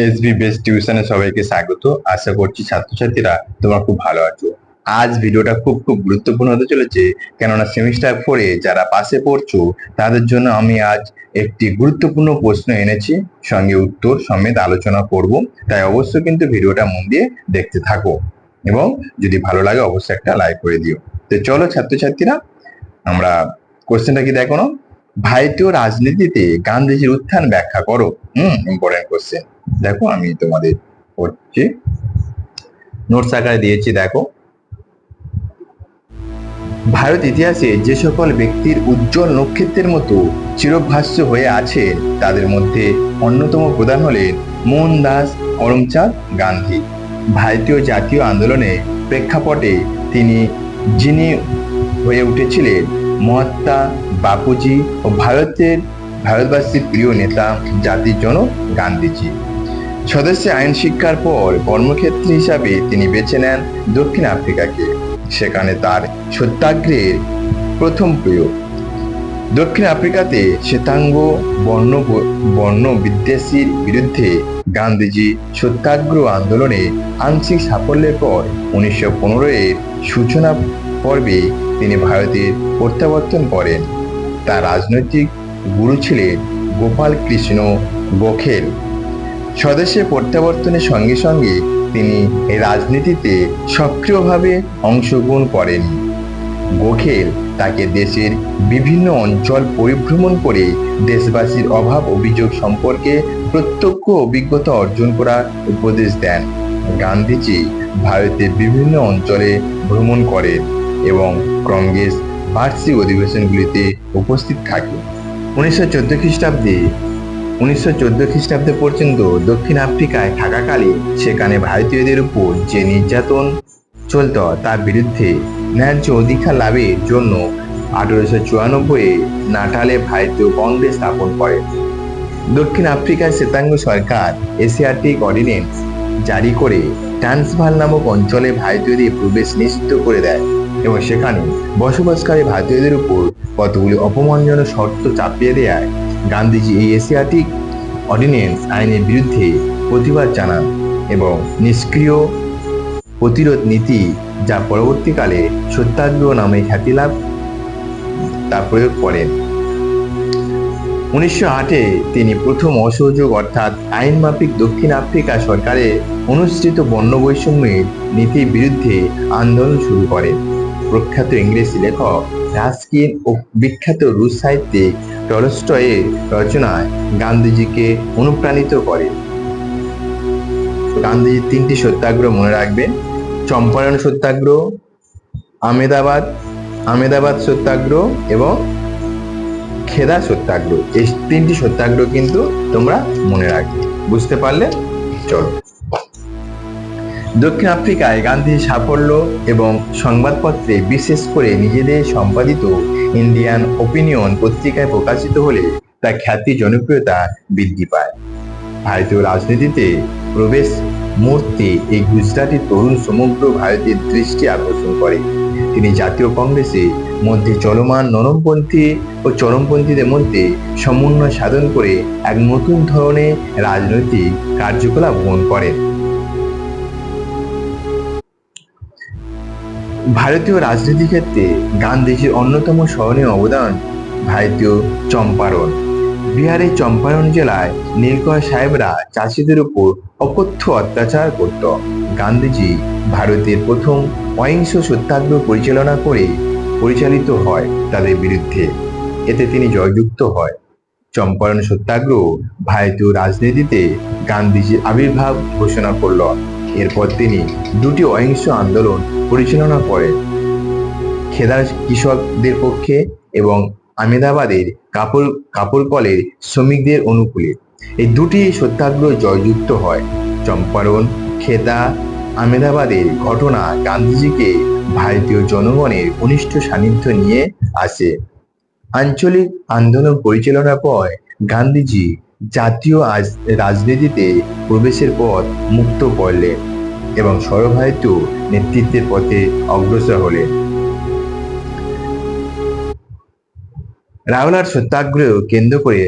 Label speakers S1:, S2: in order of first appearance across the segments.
S1: SB best টিউশনে সবাইকে স্বাগত। আশা করছি ছাত্রছাত্রীরা তোমরা খুব ভালো আছো। আজ ভিডিওটা খুব খুব গুরুত্বপূর্ণ হতে চলেছে, কেননা সেমিস্টার 4-এ যারা পাশে পড়ছো তাদের জন্য আমি আজ একটি গুরুত্বপূর্ণ প্রশ্ন এনেছি, সঙ্গে উত্তর সমেত আলোচনা করব। তাই অবশ্যই কিন্তু ভিডিওটা মন দিয়ে দেখতে থাকো এবং যদি ভালো লাগে অবশ্যই একটা লাইক করে দিও। তো চলো ছাত্রছাত্রীরা, আমরা কোশ্চেনটা কি দেখো না, ভারতীয় রাজনীতিতে গান্ধীজির উত্থান ব্যাখ্যা করো। Important question. দেখো আমি তোমাদের করছি, নোটস আকারে দিয়েছি। দেখো, ভারত ইতিহাসে যে সকল ব্যক্তির উজ্জ্বল নক্ষত্রের মতো চিরভাস্য হয়ে আছে তাদের মধ্যে অন্যতম প্রধান হলেন মোহনদাস করমচাঁদ গান্ধী। ভারতীয় জাতীয় আন্দোলনের প্রেক্ষাপটে তিনি যিনি হয়ে উঠেছিলেন মহাত্মা বাপুজি ও ভারতবাসীর প্রিয় নেতা জাতির জনক গান্ধীজি। স্বদেশে আইন শিক্ষার পর কর্মক্ষেত্র হিসাবে তিনি বেছে নেন দক্ষিণ আফ্রিকাকে। সেখানে তার সত্যাগ্রহের প্রথম প্রয়োগ। দক্ষিণ আফ্রিকাতে শ্বেতাঙ্গ বর্ণ বিদ্বেষীর বিরুদ্ধে গান্ধীজি সত্যাগ্রহ আন্দোলনে আংশিক সাফল্যের পর 1915-এর সূচনা পর্বে তিনি ভারতের প্রত্যাবর্তন করেন। তার রাজনৈতিক গুরু ছিলেন গোপাল কৃষ্ণ গোখেল। স্বদেশে প্রত্যাবর্তনের সঙ্গে সঙ্গে তিনি রাজনীতিতে সক্রিয়ভাবে অংশগ্রহণ করেন। গোখেল তাকে দেশের বিভিন্ন অঞ্চল পরিভ্রমণ করে দেশবাসীর অভাব অভিযোগ সম্পর্কে প্রত্যক্ষ অভিজ্ঞতা অর্জন করার উপদেশ দেন। গান্ধীজি ভারতের বিভিন্ন অঞ্চলে ভ্রমণ করেন এবং কংগ্রেস বার্ষিক অধিবেশনগুলিতে উপস্থিত থাকেন। 1914 খ্রিস্টাব্দে পর্যন্ত দক্ষিণ আফ্রিকায় থাকাকালে সেখানে ভারতীয়দের উপর যে নির্যাতন চলত তার বিরুদ্ধে ন্যায্য অধিকার লাভের জন্য 1894-এ নাটালে ভারতীয় কংগ্রেস স্থাপন করেন। দক্ষিণ আফ্রিকার শ্বেতাঙ্গ সরকার এশিয়াটিক অর্ডিন্যান্স জারি করে ট্রান্সভাল নামক অঞ্চলে ভারতীয়দের প্রবেশ নিষিদ্ধ করে দেয় এবং সেখানে বসবাসকারী ভারতীয়দের উপর কতগুলি অপমানজনক শর্ত চাপিয়ে দেয়। গান্ধীজি এই এশিয়াটিক অর্ডিন্যান্স আইনের বিরুদ্ধে প্রতিবাদ জানান এবং নিষ্ক্রিয় প্রতিরোধ নীতি, যা পরবর্তীকালে সত্যাগ্রহ নামে খ্যাতি লাভ, তা প্রয়োগ করেন। 1908-এ তিনি প্রথম অসহযোগ অর্থাৎ আইন মাফিক দক্ষিণ আফ্রিকা সরকারের অনুসৃত বর্ণ বৈষম্যের নীতির বিরুদ্ধে আন্দোলন শুরু করেন। প্রখ্যাত ইংরেজি লেখক রাস্কিন ও বিখ্যাত রুশ সাহিত্যিক টলস্টয়ের রচনায় গান্ধীজিকে অনুপ্রাণিত করে। গান্ধীজির 3টি সত্যাগ্রহ মনে রাখবেন: চম্পারণ সত্যাগ্রহ, আমেদাবাদ সত্যাগ্রহ এবং খেদা সত্যাগ্রহ। এই 3টি সত্যাগ্রহ কিন্তু তোমরা মনে রাখবে। বুঝতে পারলে? চলো, দক্ষিণ আফ্রিকায় গান্ধীর সাফল্য এবং সংবাদপত্রে, বিশেষ করে নিজেদের সম্পাদিত ইন্ডিয়ান ওপিনিয়ন পত্রিকায় প্রকাশিত হলে তার খ্যাতি জনপ্রিয়তা বৃদ্ধি পায়। ভারতীয় রাজনীতিতে প্রবেশ মুহূর্তে এই গুজরাটি তরুণ সমগ্র ভারতের দৃষ্টি আকর্ষণ করে। তিনি জাতীয় কংগ্রেসের মধ্যে চলমান নরমপন্থী ও চরমপন্থীদের মধ্যে সমন্বয় সাধন করে এক নতুন ধরনের রাজনৈতিক কার্যকলাপ গ্রহণ করেন। ভারতীয় রাজনীতি ক্ষেত্রে গান্ধীজির অন্যতম স্মরণীয় অবদান ভারতীয় চম্পারণ। বিহারের চম্পারণ জেলায় নীলকর সাহেবরা চাষিদের উপর অকথ্য অত্যাচার করত। গান্ধীজি ভারতের প্রথম অহিংস সত্যাগ্রহ পরিচালিত হয় তাদের বিরুদ্ধে। এতে তিনি জয়যুক্ত হয়। চম্পারণ সত্যাগ্রহ ভারতীয় রাজনীতিতে গান্ধীজির আবির্ভাব ঘোষণা করল। এরপর তিনি 2টি অহিংস আন্দোলন পরিচালনা করেন: খেদার কৃষকদের পক্ষে এবং আমেদাবাদের কাপড় কলের শ্রমিকদের অনুকূলে। এই 2টি সত্যাগ্রহ জয়যুক্ত হয়। চম্পারণ, খেদা, আমেদাবাদের ঘটনা গান্ধীজিকে ভারতীয় জনগণের ঘনিষ্ঠ সান্নিধ্য নিয়ে আসে। আঞ্চলিক আন্দোলন পরিচালনার পর গান্ধীজি জাতীয় রাজনীতিতে প্রবেশের পথ মুক্ত করলেন এবং সর্বভারতীয় নেতৃত্বের পথে অগ্রসর হলেন। রাওলাট সত্যাগ্রহ কেন্দ্র করে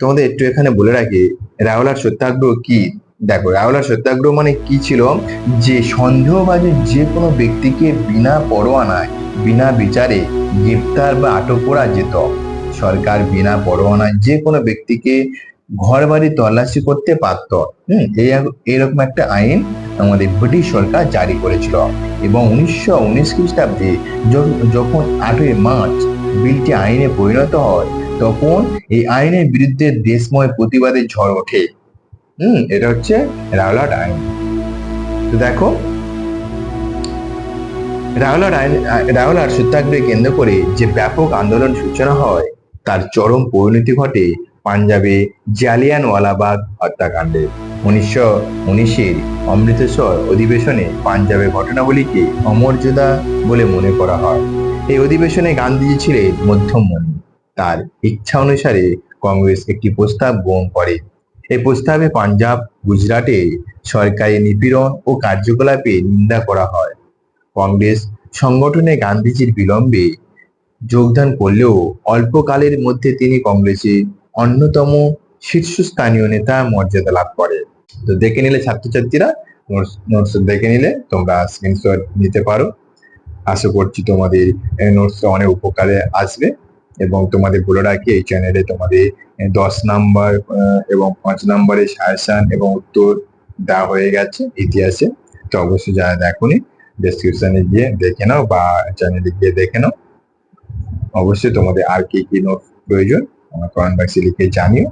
S1: তোমাদের একটু এখানে বলে রাখি, রাওলাট সত্যাগ্রহ কি দেখো, রাওলাট সত্যাগ্রহ মানে কি ছিল? যে সন্দেহভাজন যে কোনো ব্যক্তিকে বিনা পরোয়ানায়, বিনা বিচারে গ্রেপ্তার বা আটক করা যেত। সরকার বিনা পরোয়ানায় যে কোনো ব্যক্তিকে ঘর বাড়ি তল্লাশি করতে পারত। এরকম একটা আইন আমাদের ব্রিটিশ সরকার জারি করেছিল। এবং 1919 খ্রিস্টাব্দে যখন 8ই মার্চ বিলটি আইনে পরিণত হয়, তখন এই আইনের বিরুদ্ধে দেশময় প্রতিবাদের ঝড় ওঠে। এটা হচ্ছে রাওলাট আইন। তো দেখো, রাওলাট সত্যাগ্রহে কেন্দ্র করে যে ব্যাপক আন্দোলন সূচনা হয়, তার চরম পরিণতি ঘটে পাঞ্জাবে জালিয়ানওয়ালাবাগ হত্যাকাণ্ডে। 1919-এর অমৃতসর অধিবেশনে পাঞ্জাবের ঘটনাবলীকে অমর্যাদা বলে মনে করা হয়। এই অধিবেশনে গান্ধীজি ছিলেন মধ্যমণি। তার ইচ্ছা অনুসারে কংগ্রেস একটি প্রস্তাব গ্রহণ করে। এই প্রস্তাবে পাঞ্জাব, গুজরাটে সরকারি নিপীড়ন ও কার্যকলাপে নিন্দা করা হয়। কংগ্রেস সংগঠনে গান্ধীজির বিলম্বে যোগদান করলেও অল্পকালের মধ্যে তিনি কংগ্রেসের অন্যতম শীর্ষস্থানীয় নেতা মর্যাদা লাভ করে। তো দেখে নিলে ছাত্রছাত্রীরা, নোটস দেখে নিলে তোমরা স্ক্রিনশট নিতে পারো। আশা করছি তোমাদের নোটস অনেক উপকারে আসবে। এবং তোমাদের বলে রাখি, এই চ্যানেলে তোমাদের 10 নাম্বার এবং 5 নাম্বারের সাজেশন এবং উত্তর দেওয়া হয়ে গেছে ইতিহাসে। তো অবশ্যই যারা দেখোনি, ডেসক্রিপশনে গিয়ে দেখে নাও বা চ্যানেলে গিয়ে দেখে নাও। অবশ্যই তোমাদের আর কি কি নোট প্রয়োজন আমার কমেন্ট বক্সে লিখে জানিও।